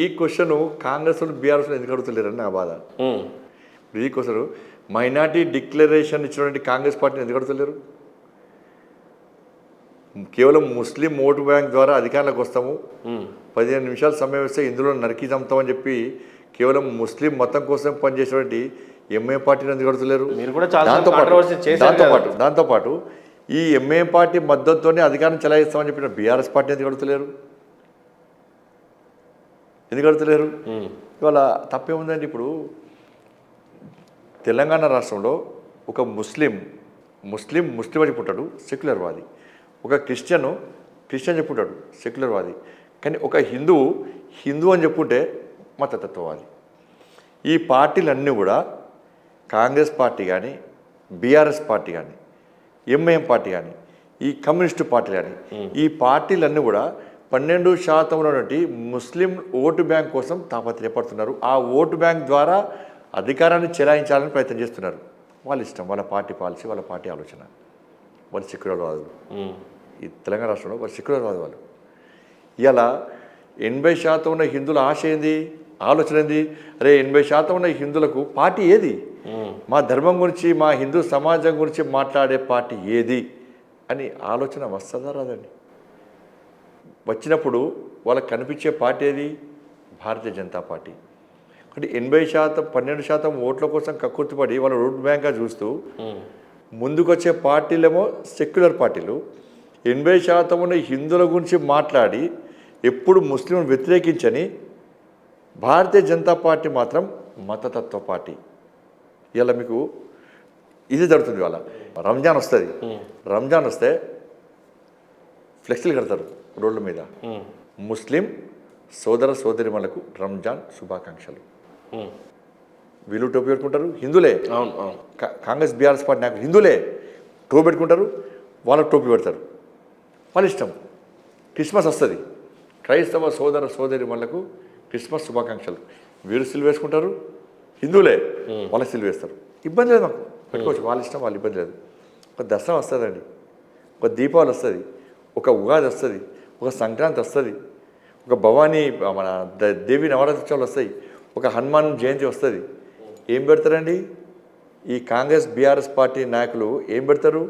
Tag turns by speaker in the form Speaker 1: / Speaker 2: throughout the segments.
Speaker 1: ఈ క్వశ్చన్ కాంగ్రెస్ వాళ్ళు బీఆర్ఎస్ ఎందుకు అడుగుతలేరని నా బాధ. ఈ క్వశ్చన్ మైనార్టీ డిక్లరేషన్ ఇచ్చినటువంటి కాంగ్రెస్ పార్టీని ఎందుకు అడుగుతలేరు? కేవలం ముస్లిం ఓటు బ్యాంక్ ద్వారా అధికారంలోకి వస్తాము, 15 నిమిషాలు సమయం ఇస్తే ఇందులో నరికి చంపుతామని చెప్పి కేవలం ముస్లిం మతం కోసం పనిచేసేటువంటి ఎంఏ పార్టీని ఎందుకు అడుగుతలేరు? దాంతోపాటు ఈ ఎంఏ పార్టీ మద్దతుతోనే అధికారం చెలాయిస్తామని చెప్పిన బీఆర్ఎస్ పార్టీ ఎందుకు అడుగుతలేరు? ఇవాళ తప్పేముందండి? ఇప్పుడు తెలంగాణ రాష్ట్రంలో ఒక ముస్లిం చెప్పుంటాడు సెక్యులర్వాది, ఒక క్రిస్టియన్ చెప్పుంటాడు సెక్యులర్వాది, కానీ ఒక హిందూ అని చెప్పుంటే మతతత్వవాది. ఈ పార్టీలన్నీ కూడా కాంగ్రెస్ పార్టీ కానీ, బీఆర్ఎస్ పార్టీ కానీ, ఎంఐఎం పార్టీ కానీ, ఈ కమ్యూనిస్టు పార్టీలు కానీ, ఈ పార్టీలన్నీ కూడా 12% ఉన్నటువంటి ముస్లిం ఓటు బ్యాంక్ కోసం తాపత్రయపడుతున్నారు. ఆ ఓటు బ్యాంక్ ద్వారా అధికారాన్ని చెలాయించాలని ప్రయత్నం చేస్తున్నారు. వాళ్ళ ఇష్టం, వాళ్ళ పార్టీ పాలసీ, వాళ్ళ పార్టీ ఆలోచన. వాళ్ళు సెక్యులర్వాదులు. ఈ తెలంగాణ రాష్ట్రంలో వాళ్ళు సెక్యులర్వాదు. వాళ్ళు ఇలా 80% ఉన్న హిందువుల ఆశ ఏంది, ఆలోచన ఏంది? అరే 80% ఉన్న హిందువులకు పార్టీ ఏది, మా ధర్మం గురించి, మా హిందూ సమాజం గురించి మాట్లాడే పార్టీ ఏది అని ఆలోచన వస్తుందా రాదండి? వచ్చినప్పుడు వాళ్ళకి కనిపించే పార్టీ ఏది? భారతీయ జనతా పార్టీ. అంటే 80%, 12% ఓట్ల కోసం కక్కుర్తిపడి వాళ్ళ ఓట్ బ్యాంక్గా చూస్తూ ముందుకొచ్చే పార్టీలేమో సెక్యులర్ పార్టీలు. 80% ఉన్న హిందువుల గురించి మాట్లాడి ఎప్పుడు ముస్లింలు వ్యతిరేకించని భారతీయ జనతా పార్టీ మాత్రం మతతత్వ పార్టీ. ఇలా మీకు ఇది జరుగుతుంది. వాళ్ళ రంజాన్ వస్తే ఫ్లెక్సీలు కడతారు రోడ్ల మీద, ముస్లిం సోదర సోదరిమణులకు రంజాన్ శుభాకాంక్షలు. వీళ్ళు టోపీ పెట్టుకుంటారు, హిందువులే. కాంగ్రెస్ బీఆర్ఎస్ పార్టీ నాయకులు హిందువులే టోపీ పెట్టుకుంటారు, వాళ్ళకు టోపీ పెడతారు, వాళ్ళ ఇష్టం. క్రిస్మస్ వస్తుంది, క్రైస్తవ సోదర సోదరిమణులకు క్రిస్మస్ శుభాకాంక్షలు. వీరు సిలువ వేసుకుంటారు, హిందువులే, వాళ్ళకి సిలువ వేస్తారు. ఇబ్బంది లేదు, మాకు పెట్టుకోవచ్చు, వాళ్ళ ఇష్టం, వాళ్ళ ఇబ్బంది లేదు. ఒక దసరా వస్తుందండి, ఒక దీపావళి వస్తుంది, ఒక ఉగాది వస్తుంది, ఒక సంక్రాంతి వస్తుంది, ఒక భవానీ మన దేవి నవరాత్రోత్సవాలు వస్తాయి, ఒక హనుమాన్ జయంతి వస్తుంది. ఏం పెడతారండి ఈ కాంగ్రెస్ బీఆర్ఎస్ పార్టీ నాయకులు? ఏం పెడతారు?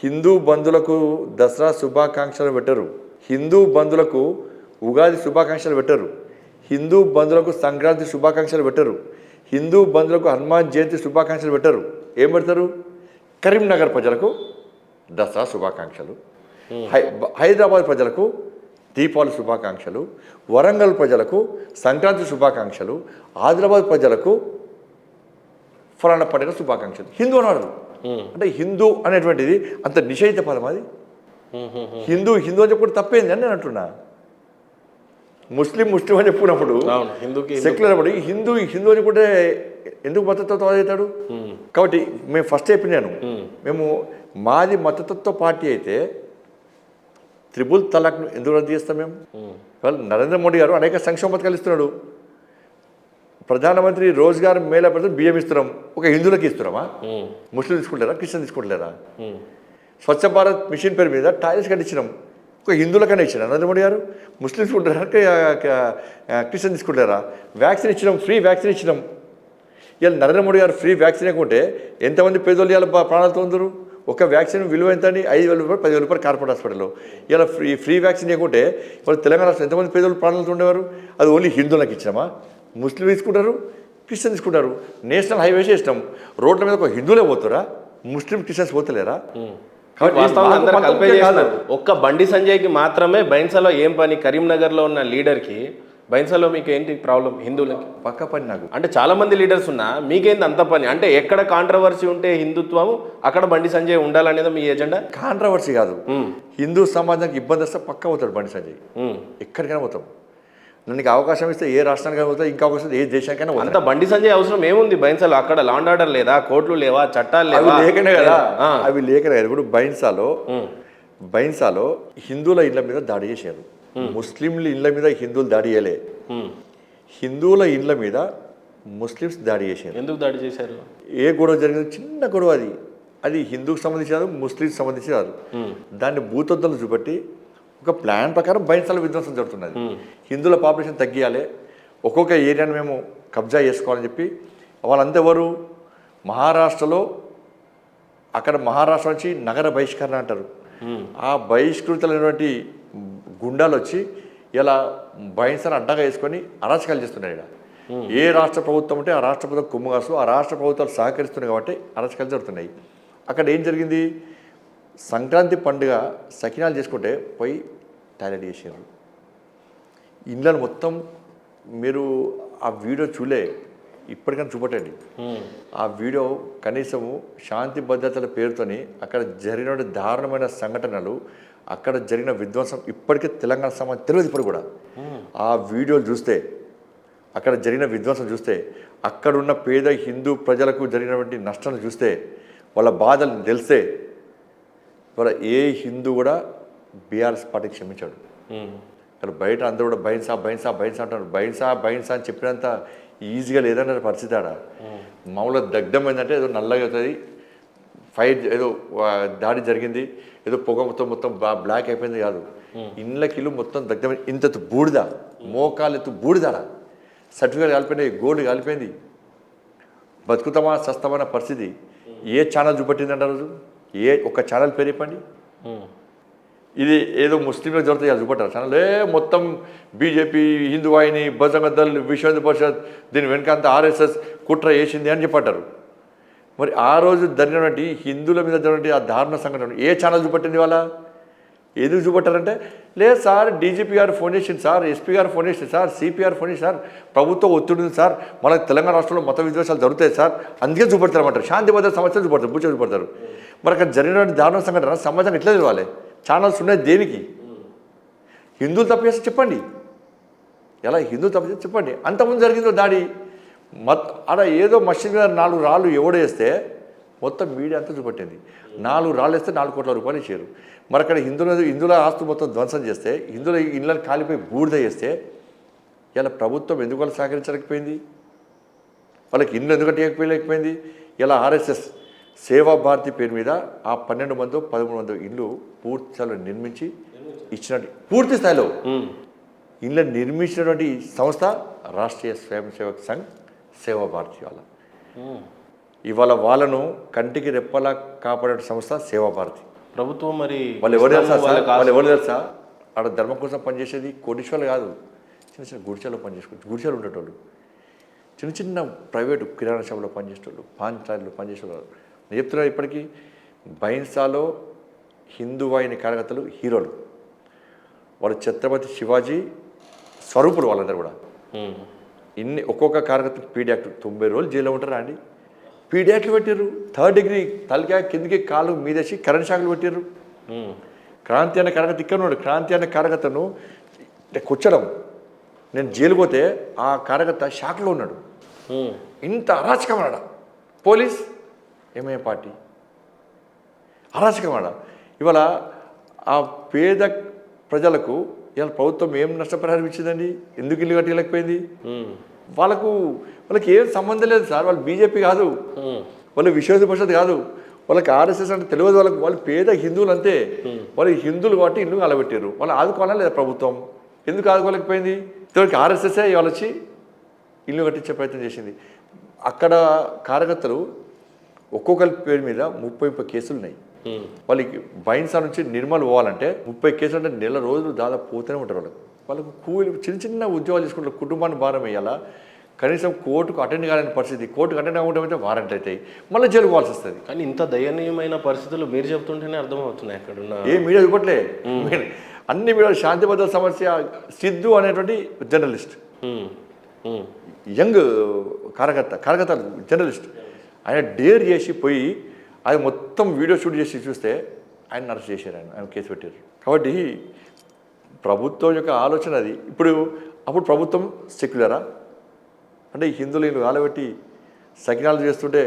Speaker 1: హిందూ బంధువులకు దసరా శుభాకాంక్షలు పెట్టరు, హిందూ బంధువులకు ఉగాది శుభాకాంక్షలు పెట్టరు, హిందూ బంధువులకు సంక్రాంతి శుభాకాంక్షలు పెట్టరు, హిందూ బంధువులకు హనుమాన్ జయంతి శుభాకాంక్షలు పెట్టరు. ఏం పెడతారు? కరీంనగర్ ప్రజలకు దసరా శుభాకాంక్షలు, హైదరాబాద్ ప్రజలకు దీపావళి శుభాకాంక్షలు, వరంగల్ ప్రజలకు సంక్రాంతి శుభాకాంక్షలు, ఆదిలాబాద్ ప్రజలకు ఫలానా పండుగ శుభాకాంక్షలు. హిందూ అన్నాడు. అంటే హిందూ అనేటువంటిది అంత నిషేధిత పదం. అది హిందూ అని చెప్పుకుంటే తప్పేంది అని నేను అంటున్నా. ముస్లిం అని చెప్పుకున్నప్పుడు సెక్యులర్ పడి హిందూ అని చెప్పుకుంటే ఎందుకు మతతత్వం అవుతాడు? కాబట్టి మేము ఫస్ట్ చెప్పినాను, మేము మాది మతతత్వ పార్టీ అయితే త్రిపుల్ తలాక్ను ఎందుకు రద్దు చేస్తాం? మేము వాళ్ళు నరేంద్ర మోడీ గారు అనేక సంక్షేమ పథకాలు ఇస్తున్నాడు. ప్రధానమంత్రి రోజ్గార్ మేళా పెడితే బియ్యం ఇస్తున్నాం, ఒక హిందువులకి ఇస్తున్నామా? ముస్లిం తీసుకుంటారా, క్రిస్టియన్ తీసుకుంటలేరా? స్వచ్ఛ భారత్ మిషన్ పేరు మీద టాయిలెట్స్ కట్టించినాం, ఒక హిందువులకన్నా ఇచ్చినా నరేంద్ర మోడీ గారు? ముస్లిం తీసుకుంటారా, క్రిస్టియన్ తీసుకుంటారా? వ్యాక్సిన్ ఇచ్చినాం, ఫ్రీ వ్యాక్సిన్ ఇచ్చినాం. ఇవాళ నరేంద్ర మోడీ గారు ఫ్రీ వ్యాక్సిన్ ఇవ్వకుంటే ఎంతమంది పేదోళ్ళు ఇవాళ ప్రాణాలతో ఉందరు? ఒక వ్యాక్సిన్ విలువ ఎంత అండి? 5,000 రూపాయలు, 10,000 రూపాయలు కార్పొరేట్ హాస్పిటల్లో. ఇలా ఫ్రీ వ్యాక్సిన్ ఇవ్వకుంటే వాళ్ళు తెలంగాణ రాష్ట్రం ఎంతమంది పేదోళ్ళు ప్రాణాలతో ఉండేవారు? అది ఓన్లీ హిందువులకు ఇచ్చినామా? ముస్లిం తీసుకుంటారు, క్రిస్టియన్ తీసుకుంటారు. నేషనల్ హైవేస్ ఇష్టం, రోడ్ల మీద ఒక హిందువులే పోతారా, ముస్లిం క్రిస్టియన్స్ పోతలేరా?
Speaker 2: ఒక్క బండి సంజయ్కి మాత్రమే బైన్సాలో ఏం పని? కరీంనగర్లో ఉన్న లీడర్కి బైన్సాలో మీకు ఏంటి ప్రాబ్లం? హిందువులకి
Speaker 1: పక్క పని. నాకు
Speaker 2: అంటే చాలా మంది లీడర్స్ ఉన్నా మీకేంది అంత పని? అంటే ఎక్కడ కాంట్రవర్సీ ఉంటే హిందుత్వం అక్కడ బండి సంజయ్ ఉండాలనేది మీ ఎజెండా?
Speaker 1: కాంట్రవర్సీ కాదు, హిందూ సమాజానికి ఇబ్బంది వస్తే పక్క పోతాడు బండి సంజయ్. ఎక్కడికైనా పోతాం, నీకు అవకాశం ఇస్తే ఏ రాష్ట్రానికైనా పోతా, ఇంకా అవకాశం ఏ దేశానికైనా పోతా.
Speaker 2: అంత బండి సంజయ్ అవసరం ఏముంది బైన్సాలో? అక్కడ లా అండ్ ఆర్డర్ లేదా, కోర్టులు లేవా, చట్టాలు లేవా?
Speaker 1: లేకనే కదా, అవి లేకనే కదా. ఇప్పుడు బైన్సాలో హిందువుల ఇళ్ల మీద దాడి చేశారు, ముస్లింల ఇళ్ల మీద హిందువులు దాడి చేయలే, హిందువుల ఇళ్ల మీద ముస్లిమ్స్ దాడి చేశారు.
Speaker 2: ఎందుకు దాడి చేశారు?
Speaker 1: ఏ గొడవ జరిగింది? చిన్న గొడవ అది హిందూకి సంబంధించి కాదు, ముస్లింకి సంబంధించి కాదు. దాన్ని భూతద్దులు చూపెట్టి ఒక ప్లాన్ ప్రకారం బైన్సాల విధ్వంసం జరుగుతున్నది. హిందువుల పాపులేషన్ తగ్గియాలి, ఒక్కొక్క ఏరియాను మేము కబ్జా చేసుకోవాలని చెప్పి వాళ్ళంతా ఎవరు మహారాష్ట్రలో, అక్కడ మహారాష్ట్ర నుంచి నగర బహిష్కరణ అంటారు. ఆ బహిష్కృతులైనటువంటి గుండాలు వచ్చి ఇలా బైన్సాన్ని అడ్డగా వేసుకొని అరాచకాలు చేస్తున్నాయి. ఇక్కడ ఏ రాష్ట్ర ప్రభుత్వం ఉంటే ఆ రాష్ట్ర ప్రభుత్వం కుమ్మగాసు, ఆ రాష్ట్ర ప్రభుత్వాలు సహకరిస్తున్నాయి కాబట్టి అరాచకాలు జరుగుతున్నాయి. అక్కడ ఏం జరిగింది, సంక్రాంతి పండుగ సకినాలు చేసుకుంటే పోయి టాయిలెట్ చేసారు. ఇళ్ళను మొత్తం మీరు ఆ వీడియో చూలే, ఇప్పటికైనా చూపటండి. ఆ వీడియో కనీసము శాంతి భద్రతల పేరుతోని అక్కడ జరిగిన దారుణమైన సంఘటనలు, అక్కడ జరిగిన విధ్వంసం ఇప్పటికే తెలంగాణ సమాజం తెలియదు. ఇప్పుడు కూడా ఆ వీడియోలు చూస్తే, అక్కడ జరిగిన విధ్వంసం చూస్తే, అక్కడున్న పేద హిందూ ప్రజలకు జరిగినటువంటి నష్టాలను చూస్తే, వాళ్ళ బాధలు తెలిస్తే, వాళ్ళ ఏ హిందూ కూడా బీఆర్ఎస్ పార్టీకి క్షమించాడు. అక్కడ బయట అందరూ కూడా బైన్సా బైన్సా బైన్సా అంటారు. బైన్సా బైన్సా అని చెప్పినంత ఈజీగా లేదన్న పరిస్థితి. ఆడ మామూలుగా దగ్ధం ఏంటంటే ఏదో నల్లగా అవుతుంది, ఫైర్ ఏదో దాడి జరిగింది, ఏదో పొగ మొత్తం బ్లాక్ అయిపోయింది కాదు. ఇళ్ళకిల్లు మొత్తం దగ్ధమైన ఇంత బూడిద, మోకాలు ఎత్తు బూడిదాడ, సర్టిఫికేట్ కాలిపోయినాయి, గోల్డ్ కాలిపోయింది. బతుకుతామా సస్తామన్న పరిస్థితి. ఏ ఛానల్ చూపట్టిందంట రోజు? ఏ ఒక్క ఛానల్ పేరు చెప్పండి. ఇది ఏదో ముస్లింలకు జరుగుతాయి అది చూపట్టారు ఛానల్. మొత్తం బీజేపీ, హిందూ వాహిని, బజరంగ దళ్, విశ్వ హిందూ పరిషత్, దీని వెనుక అంతా ఆర్ఎస్ఎస్ కుట్ర వేసింది అని చెప్పంటారు. మరి ఆ రోజు జరిగినటువంటి హిందువుల మీద జరిగినటువంటి ఆ దారుణ సంఘటన ఏ ఛానల్ చూపట్టింది? వాళ్ళ ఎందుకు చూపట్టారంటే, లేదు సార్ డీజీపీ గారు ఫోన్ చేసింది సార్, ఎస్పీ గారు ఫోన్ చేసింది సార్, సిపి గారు ఫోన్ చేసింది సార్, ప్రభుత్వం ఒత్తిడి ఉంది సార్, మనకు తెలంగాణ రాష్ట్రంలో మత విద్వేషాలు జరుగుతాయి సార్, అందుకే చూపడతారన్నమాట. శాంతి భద్రత సమస్యలు చూపడతారు, బూచ చూపడతారు. మరి అక్కడ జరిగినటువంటి దారుణ సంఘటన సమాజం ఎట్లా తెలవాలి? ఛానల్స్ ఉన్నాయి దేనికి? హిందువులు తప్పు చేస్తే చెప్పండి, ఎలా హిందువులు తప్పు చేస్తే చెప్పండి. అంతకుముందు జరిగిందో దాడి ఆడ ఏదో మసీద్ మీద 4 రాళ్ళు ఎవడో వేస్తే మొత్తం మీడియా అంతా చూపట్టింది. 4 రాళ్ళు వేస్తే 4 కోట్ల రూపాయలు ఇచ్చారు. మరి అక్కడ హిందువుల ఆస్తులు మొత్తం ధ్వంసం చేస్తే, హిందువుల ఇళ్ళని కాలిపోయి బూడిద చేస్తే ఇలా ప్రభుత్వం ఎందుకు వాళ్ళు సహకరించలేకపోయింది? వాళ్ళకి ఇల్లు ఎందుకు కట్టలేకపోయింది? ఇలా ఆర్ఎస్ఎస్ సేవా భారతి పేరు మీద ఆ 12 మందో 13 మందో ఇల్లు పూర్తి స్థాయిలో నిర్మించి ఇచ్చినట్టు, పూర్తి స్థాయిలో ఇళ్ళ నిర్మించినటువంటి సంస్థ రాష్ట్రీయ స్వయం సేవక్ సంఘ్ సేవా భారతి. ఇవాళ వాళ్ళను కంటికి రెప్పలా కాపాడే సంస్థ సేవా భారతి.
Speaker 2: ప్రభుత్వం మరి
Speaker 1: వాళ్ళు ఎవరు తెలుసా? ఆడ ధర్మం కోసం పనిచేసేది కోటీశ్వర్లు కాదు, చిన్న చిన్న గుడిసెల్లో పనిచేసుకోవచ్చు. గుడిసెలు ఉండేటోళ్ళు, చిన్న చిన్న ప్రైవేటు కిరాణా షాపులో పనిచేసేటోళ్ళు, పాన్ స్టాయిల్లో పనిచేసేవాళ్ళు. నేను చెప్తున్నా, ఇప్పటికీ బైన్సాలో హిందూ వాహిని కార్యకర్తలు హీరోలు. వాళ్ళు ఛత్రపతి శివాజీ స్వరూపులు. వాళ్ళందరూ కూడా ఒక్కొక్క కార్యకర్త పీడీ యాక్ట్ 90 రోజులు జైల్లో ఉంటారా అండి? పీడీ యాక్ట్లు పెట్టారు. 3rd డిగ్రీ తలకాయ కిందికి కాలు మీదేసి కరెంట్ షాకులు పెట్టారు. క్రాంతి అనే కార్యకర్త ఇక్కడ ఉన్నాడు. క్రాంతి అనే కార్యకర్తను కూర్చడం, నేను జైలు పోతే ఆ కార్యకర్త షాక్లో ఉన్నాడు. ఇంత అరాచకమాడ పోలీస్ ఎంఐ పార్టీ అరాచకమాడ. ఇవాళ ఆ పేద ప్రజలకు ఇవాళ ప్రభుత్వం ఏం నష్టపరిహారం ఇచ్చిందండి? ఎందుకు ఇల్లు కట్టలేకపోయింది? వాళ్ళకి ఏం సంబంధం లేదు సార్. వాళ్ళు బీజేపీ కాదు, వాళ్ళు విశ్వ హిందూ పరిషత్ కాదు, వాళ్ళకి ఆర్ఎస్ఎస్ అంటే తెలియదు. వాళ్ళు పేద హిందువులు అంతే. వాళ్ళు హిందువులు కాబట్టి ఇల్లు అలబెట్టారు. వాళ్ళు ఆదుకోవాలా లేదా ప్రభుత్వం? ఎందుకు ఆదుకోలేకపోయింది? ఇతరులకి ఆర్ఎస్ఎస్ఏ ఇవాళ వచ్చి ఇల్లు కట్టించే ప్రయత్నం చేసింది. అక్కడ కార్యకర్తలు ఒక్కొక్కరి పేరు మీద 30 కేసులు ఉన్నాయి. వాళ్ళకి బైన్సా నుంచి నిర్మల్ పోవాలంటే 30 కేసులు అంటే నెల రోజులు దాదాపు పోతూనే ఉంటారు. వాళ్ళకు కూలి చిన్న చిన్న ఉద్యోగాలు చేసుకుంటారు. కుటుంబాన్ని భారం వేయాలా? కనీసం కోర్టుకు అటెండ్ కాలేని పరిస్థితి. కోర్టుకు అటెండ్ అవ్వడం వారెంట్ అవుతాయి, మళ్ళీ జైలు పోవాల్సి వస్తుంది.
Speaker 2: కానీ ఇంత దయనీయమైన పరిస్థితులు మీరు చెప్తుంటేనే అర్థమవుతున్నాయి. అక్కడ ఏ
Speaker 1: మీడియా చూపట్లే, అన్ని మీడియా. శాంతి భద్రత సమస్య సిద్ధు అనేటువంటి జర్నలిస్ట్, యంగ్ కార్యకర్త జర్నలిస్ట్, ఆయన డేర్ చేసి పోయి అది మొత్తం వీడియో షూట్ చేసి చూస్తే ఆయన అరెస్ట్ చేశారు, ఆయన కేసు పెట్టారు. కాబట్టి ప్రభుత్వం యొక్క ఆలోచన అది. అప్పుడు ప్రభుత్వం సెక్యులరా అంటే హిందువులు ఇల్లు కాలబెట్టి సకినాలు చేస్తుంటే,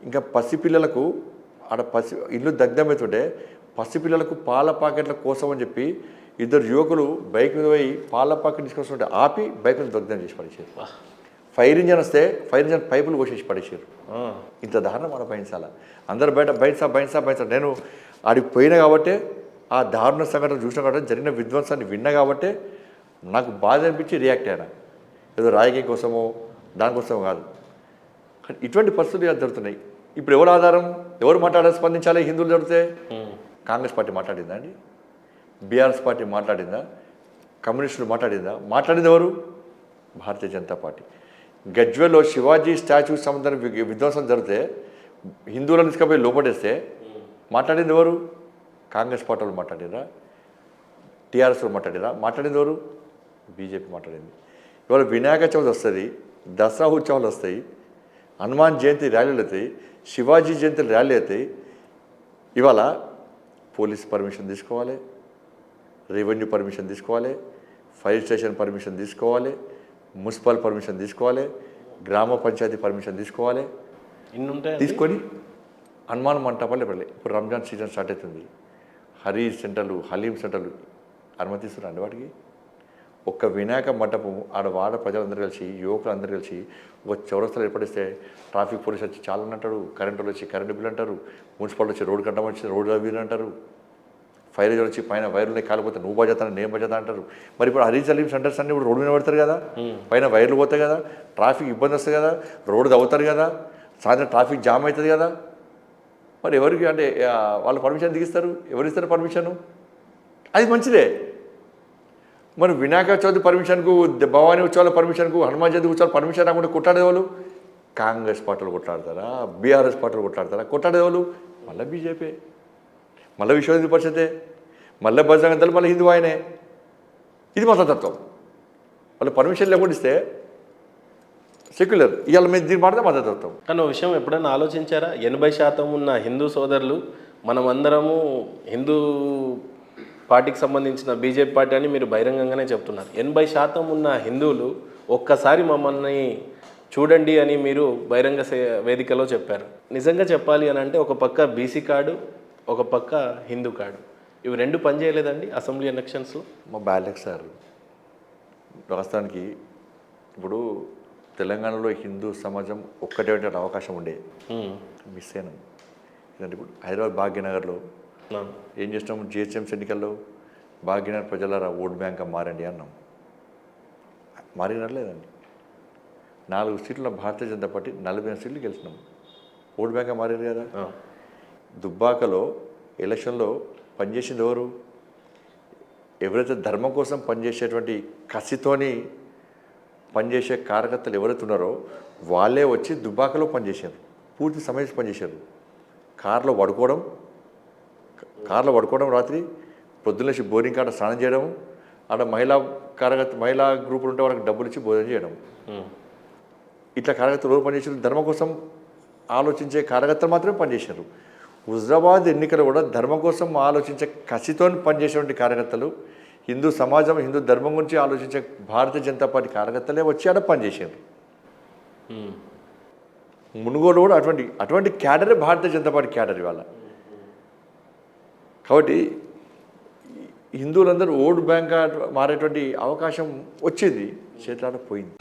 Speaker 1: ఇంకా పసిపిల్లలకు ఆడ ఇల్లు దగ్ధమవుతుంటే పసిపిల్లలకు పాల ప్యాకెట్ల కోసం అని చెప్పి 2 యువకులు బైక్ మీద పోయి పాల ప్యాకెట్ తీసుకొస్తుంటే ఆపి బైక్ మీద దగ్ధం చేసి పడేసారు. ఫైర్ ఇంజన్ వస్తే ఫైర్ ఇంజన్ పైపులు కోసేసి పడేసారు. ఇంత దారుణం మన బైన్సాల. అందరు బయట బైన్సా. నేను ఆడికి పోయినా కాబట్టి ఆ దారుణ సంఘటన చూసిన కాబట్టి జరిగిన విధ్వంసాన్ని విన్నా కాబట్టే నాకు బాధ అనిపించి రియాక్ట్ అయినా. ఏదో రాజకీయం కోసమో దానికోసమో కాదు. కానీ ఇటువంటి పరిస్థితులు ఇలా జరుగుతున్నాయి. ఇప్పుడు ఎవరు ఆధారం, ఎవరు మాట్లాడాలి, స్పందించాలి? హిందువులు జరిగితే కాంగ్రెస్ పార్టీ మాట్లాడిందా అండి? బీఆర్ఎస్ పార్టీ మాట్లాడిందా? కమ్యూనిస్టులు మాట్లాడిందా? మాట్లాడింది ఎవరు? భారతీయ జనతా పార్టీ. గజ్వేల్లో శివాజీ స్టాచ్యూ సంబంధం విధ్వంసం జరిగితే హిందువులను తీసుకుపోయి లోపడేస్తే మాట్లాడింది ఎవరు? కాంగ్రెస్ పార్టీ వాళ్ళు మాట్లాడిరా? టీఆర్ఎస్ వాళ్ళు మాట్లాడిరా? మాట్లాడింది ఎవరు? బీజేపీ మాట్లాడింది. ఇవాళ వినాయక చవితి వస్తుంది, దసరా ఉత్సవాలు వస్తాయి, హనుమాన్ జయంతి ర్యాలీలు అవుతాయి, శివాజీ జయంతి ర్యాలీ అవుతాయి. ఇవాళ పోలీస్ పర్మిషన్ తీసుకోవాలి, రెవెన్యూ పర్మిషన్ తీసుకోవాలి, ఫైర్ స్టేషన్ పర్మిషన్ తీసుకోవాలి, మున్సిపల్ పర్మిషన్ తీసుకోవాలి, గ్రామ పంచాయతీ పర్మిషన్ తీసుకోవాలి.
Speaker 2: ఇన్ని ఉంటాయి.
Speaker 1: తీసుకొని హనుమాన్ మంటపాలు ఇవ్వాలి. ఇప్పుడు రంజాన్ సీజన్ స్టార్ట్ అవుతుంది. హరీష్ సెంటర్లు, హలీం సెంటర్లు అనుమతిస్తున్నారండి వాటికి? ఒక్క వినాయక మంటపం ఆడ వాడ ప్రజలందరూ కలిసి, యువకులు అందరూ కలిసి ఒక చౌరస్తాలు ఏర్పడిస్తే ట్రాఫిక్ పోలీస్ వచ్చి చాలా అంటారు, కరెంటు వాళ్ళు వచ్చి కరెంటు బిల్లు అంటారు, మున్సిపాలిటీ వచ్చి రోడ్డు కట్టడం వచ్చి రోడ్డు బిల్లు అంటారు, ఫైర్ వచ్చి పైన వైర్లు కాలిపోతే నువ్వు బాధ్యత నేను బాధ్యత అంటారు. మరి ఇప్పుడు హరీష్ హలీం సెంటర్స్ అన్ని ఇప్పుడు రోడ్డు మీద పడతారు కదా, పైన వైర్లు పోతాయి కదా, ట్రాఫిక్ ఇబ్బంది వస్తుంది కదా, రోడ్డు తవ్వుతారు కదా, సాయంత్రం ట్రాఫిక్ జామ్ అవుతుంది కదా. మరి ఎవరికి అంటే వాళ్ళు పర్మిషన్ దిగిస్తారు? ఎవరు ఇస్తారు పర్మిషను? అది మంచిదే. మరి వినాయక చవితి పర్మిషన్కు, భవానీ ఉత్సవాల పర్మిషన్కు, హనుమాన్ జయంతి ఉత్సవాల పర్మిషన్ రాకుండా కొట్టాడే వాళ్ళు కాంగ్రెస్ పార్టీలు కొట్లాడతారా? బీఆర్ఎస్ పార్టీలు కొట్లాడతారా? కొట్టాడే వాళ్ళు మళ్ళీ బీజేపీ, మళ్ళీ విశ్వ హిందూ పరిషతే, మళ్ళీ బజరంగ, మళ్ళీ హిందూ ఆయనే. ఇది మతతత్వం. వాళ్ళు పర్మిషన్ లేకుండా ఇస్తే సెక్యులర్, ఇవాళ మీద దీన్ని మాట్లాడితే మతతత్వం.
Speaker 2: కానీ ఒక విషయం ఎప్పుడైనా ఆలోచించారా? 80% ఉన్న హిందూ సోదరులు మనమందరము హిందూ పార్టీకి సంబంధించిన బీజేపీ పార్టీ అని మీరు బహిరంగంగానే చెప్తున్నారు. 80% ఉన్న హిందువులు ఒక్కసారి మమ్మల్ని చూడండి అని మీరు బహిరంగ వేదికలో చెప్పారు. నిజంగా చెప్పాలి అని అంటే ఒక పక్క బీసీ కార్డు, ఒక పక్క హిందూ కార్డు, ఇవి రెండు పనిచేయలేదండి అసెంబ్లీ ఎలక్షన్స్లో?
Speaker 1: మా బ్యాలెక్ సార్ రాష్ట్రానికి ఇప్పుడు తెలంగాణలో హిందూ సమాజం ఒక్కటే అవకాశం ఉండే, మిస్ అయినాం. ఎందుకంటే ఇప్పుడు హైదరాబాద్ భాగ్యనగర్లో ఏం చేసినాము? జిహెచ్ఎంసీ ఎన్నికల్లో భాగ్యనగర్ ప్రజల ఓట్ బ్యాంక్ మారండి అన్నాం. మారినట్లేదండి. 4 సీట్ల భారతీయ జనతా పార్టీ 48 సీట్లు గెలిచినాం. ఓట్ బ్యాంక్ మారారు కదా. దుబ్బాకలో ఎలక్షన్లో పనిచేసింది ఎవరు? ఎవరైతే ధర్మం కోసం పనిచేసేటువంటి కసితోని పనిచేసే కార్యకర్తలు ఎవరైతే ఉన్నారో వాళ్ళే వచ్చి దుబ్బాకలో పనిచేశారు, పూర్తి సమయం పనిచేశారు. కార్లో పడుకోవడం రాత్రి పొద్దున్నేసి బోరింగ్ కాడ స్నానం చేయడం, ఆడ మహిళా గ్రూపులు ఉంటే వాళ్ళకి డబ్బులు ఇచ్చి భోజనం చేయడం. ఇట్లా కార్యకర్తలు ఎవరు పనిచేసారు? ధర్మం కోసం ఆలోచించే కార్యకర్తలు మాత్రమే పనిచేశారు. హుజరాబాద్ ఎన్నికలు కూడా ధర్మం కోసం ఆలోచించే కసితో పనిచేసేటువంటి కార్యకర్తలు, హిందూ సమాజం, హిందూ ధర్మం గురించి ఆలోచించే భారతీయ జనతా పార్టీ కార్యకర్తలే వచ్చి ఆడ పనిచేశారు. మునుగోలు కూడా అటువంటి క్యాడరే భారతీయ జనతా పార్టీ క్యాడర్ ఇవాళ. కాబట్టి హిందువులందరూ ఓటు బ్యాంక్ మారేటువంటి అవకాశం వచ్చింది, చేతులాడ పోయింది.